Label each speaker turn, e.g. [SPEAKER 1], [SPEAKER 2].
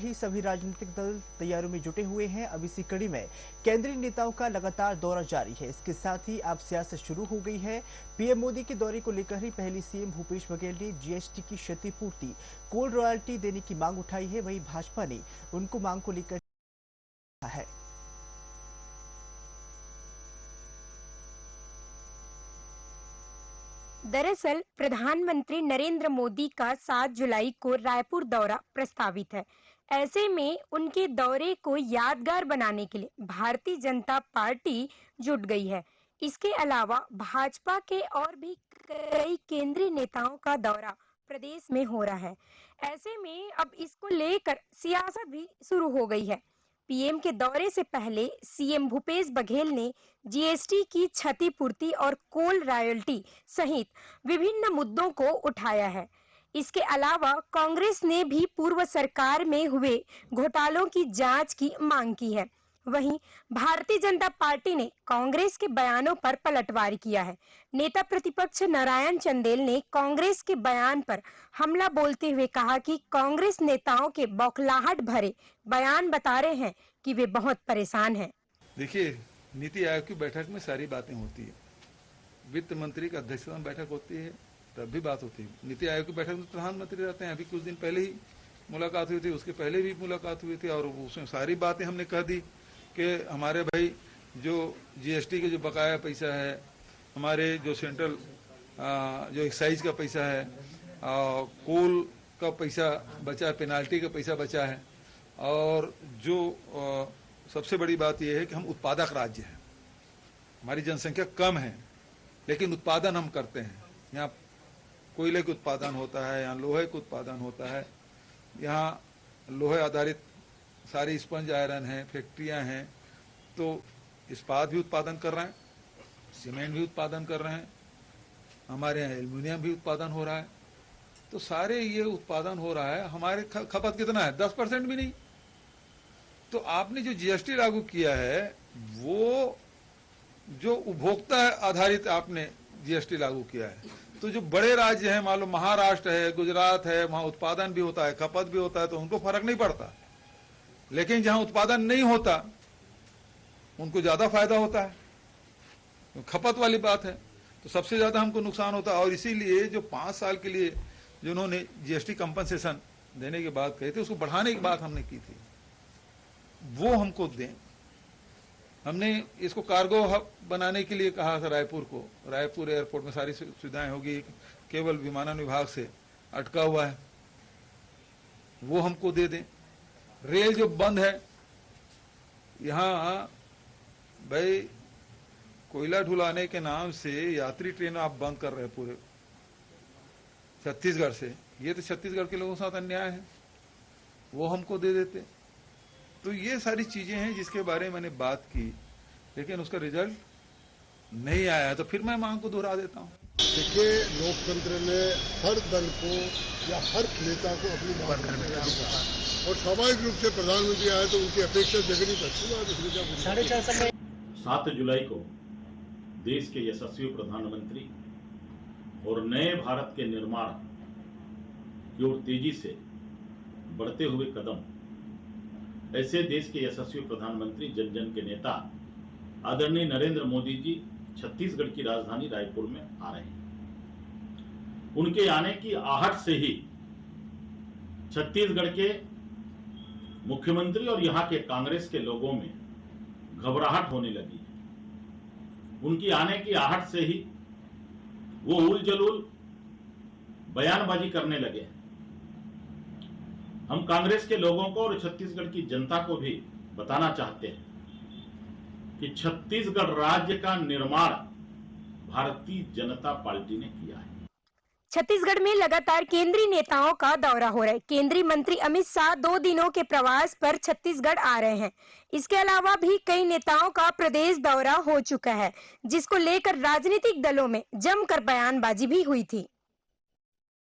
[SPEAKER 1] ही सभी राजनीतिक दल तैयारियों में जुटे हुए हैं। अब इसी कड़ी में केंद्रीय नेताओं का लगातार दौरा जारी है। इसके साथ ही अब सियासत शुरू हो गई है। पीएम मोदी के दौरे को लेकर ही पहले सीएम भूपेश बघेल ने जीएसटी की क्षतिपूर्ति, कोल रॉयल्टी देने की मांग उठाई है। वहीं भाजपा ने उनको मांग को लेकर है।
[SPEAKER 2] दरअसल प्रधानमंत्री नरेंद्र मोदी का 7 जुलाई को रायपुर दौरा प्रस्तावित है। ऐसे में उनके दौरे को यादगार बनाने के लिए भारतीय जनता पार्टी जुट गई है। इसके अलावा भाजपा के और भी कई केंद्रीय नेताओं का दौरा प्रदेश में हो रहा है। ऐसे में अब इसको लेकर सियासत भी शुरू हो गई है। पीएम के दौरे से पहले सीएम भूपेश बघेल ने जीएसटी की क्षतिपूर्ति और कोल रॉयल्टी सहित विभिन्न मुद्दों को उठाया है। इसके अलावा कांग्रेस ने भी पूर्व सरकार में हुए घोटालों की जांच की मांग की है। वहीं भारतीय जनता पार्टी ने कांग्रेस के बयानों पर पलटवार किया है। नेता प्रतिपक्ष नारायण चंदेल ने कांग्रेस के बयान पर हमला बोलते हुए कहा कि कांग्रेस नेताओं के बौखलाहट भरे बयान बता रहे हैं कि वे बहुत परेशान हैं।
[SPEAKER 3] देखिए, नीति आयोग की बैठक में सारी बातें होती है। वित्त मंत्री का अध्यक्षता में बैठक होती है, तब भी बात होती है। नीति आयोग की बैठक में प्रधानमंत्री रहते हैं। अभी कुछ दिन पहले ही मुलाकात हुई थी, उसके पहले भी मुलाकात हुई थी और उसमें सारी बातें हमने कह दी कि हमारे भाई जो जीएसटी के जो बकाया पैसा है, हमारे जो सेंट्रल जो एक्साइज का पैसा है, कोल का पैसा बचा है, पेनाल्टी का पैसा बचा है, और जो सबसे बड़ी बात यह है कि हम उत्पादक राज्य हैं। हमारी जनसंख्या कम है लेकिन उत्पादन हम करते हैं। यहाँ कोयले का उत्पादन होता है, यहाँ लोहे का उत्पादन होता है, यहाँ लोहे आधारित सारी स्पंज आयरन है, फैक्ट्रियां हैं, तो इस्पात भी उत्पादन कर रहे हैं, सीमेंट भी उत्पादन कर रहे हैं, हमारे यहाँ एल्युमिनियम भी उत्पादन हो रहा है। तो सारे ये उत्पादन हो रहा है। हमारे खपत कितना है? 10% भी नहीं। तो आपने जो जीएसटी लागू किया है वो जो उपभोक्ता आधारित आपने जीएसटी लागू किया है, तो जो बड़े राज्य हैं, मान लो महाराष्ट्र है, गुजरात है, वहां उत्पादन भी होता है, खपत भी होता है, तो उनको फर्क नहीं पड़ता। लेकिन जहां उत्पादन नहीं होता उनको ज्यादा फायदा होता है, तो खपत वाली बात है, तो सबसे ज्यादा हमको नुकसान होता है। और इसीलिए जो 5 साल के लिए जिन्होंने जीएसटी कंपनसेशन देने की बात कही थी, उसको बढ़ाने की बात हमने की थी, वो हमको दें। हमने इसको कार्गो हब बनाने के लिए कहा था रायपुर को। रायपुर एयरपोर्ट में सारी सुविधाएं होगी, केवल विमानन विभाग से अटका हुआ है, वो हमको दे दें। रेल जो बंद है, यहाँ भाई कोयला ढुलाने के नाम से यात्री ट्रेन आप बंद कर रहे हैं पूरे छत्तीसगढ़ से। ये तो छत्तीसगढ़ के लोगों के साथ अन्याय है, वो हमको दे देते। तो ये सारी चीजें हैं जिसके बारे में मैंने बात की, लेकिन उसका रिजल्ट नहीं आया है। तो फिर मैं मांग को दोहरा देता हूँ।
[SPEAKER 4] देखिए, लोकतंत्र में हर दल को या हर नेता को अपनी बात करने का अधिकार है, और स्वाभाविक रूप से प्रधानमंत्री आए तो उनकी अपेक्षा जगनी तो अच्छी बात है।
[SPEAKER 5] 7 जुलाई को देश के यशस्वी प्रधानमंत्री और नए भारत के निर्माण की ओर तेजी से बढ़ते हुए कदम, ऐसे देश के यशस्वी प्रधानमंत्री, जन जन के नेता आदरणीय नरेंद्र मोदी जी छत्तीसगढ़ की राजधानी रायपुर में आ रहे हैं। उनके आने की आहट से ही छत्तीसगढ़ के मुख्यमंत्री और यहां के कांग्रेस के लोगों में घबराहट होने लगी है। उनकी आने की आहट से ही वो उल जलूल बयानबाजी करने लगे हैं। हम कांग्रेस के लोगों को और छत्तीसगढ़ की जनता को भी बताना चाहते हैं कि छत्तीसगढ़ राज्य का निर्माण भारतीय जनता पार्टी ने किया है।
[SPEAKER 2] छत्तीसगढ़ में लगातार केंद्रीय नेताओं का दौरा हो रहा है। केंद्रीय मंत्री अमित शाह 2 दिनों के प्रवास पर छत्तीसगढ़ आ रहे हैं। इसके अलावा भी कई नेताओं का प्रदेश दौरा हो चुका है, जिसको लेकर राजनीतिक दलों में जमकर बयानबाजी भी हुई थी।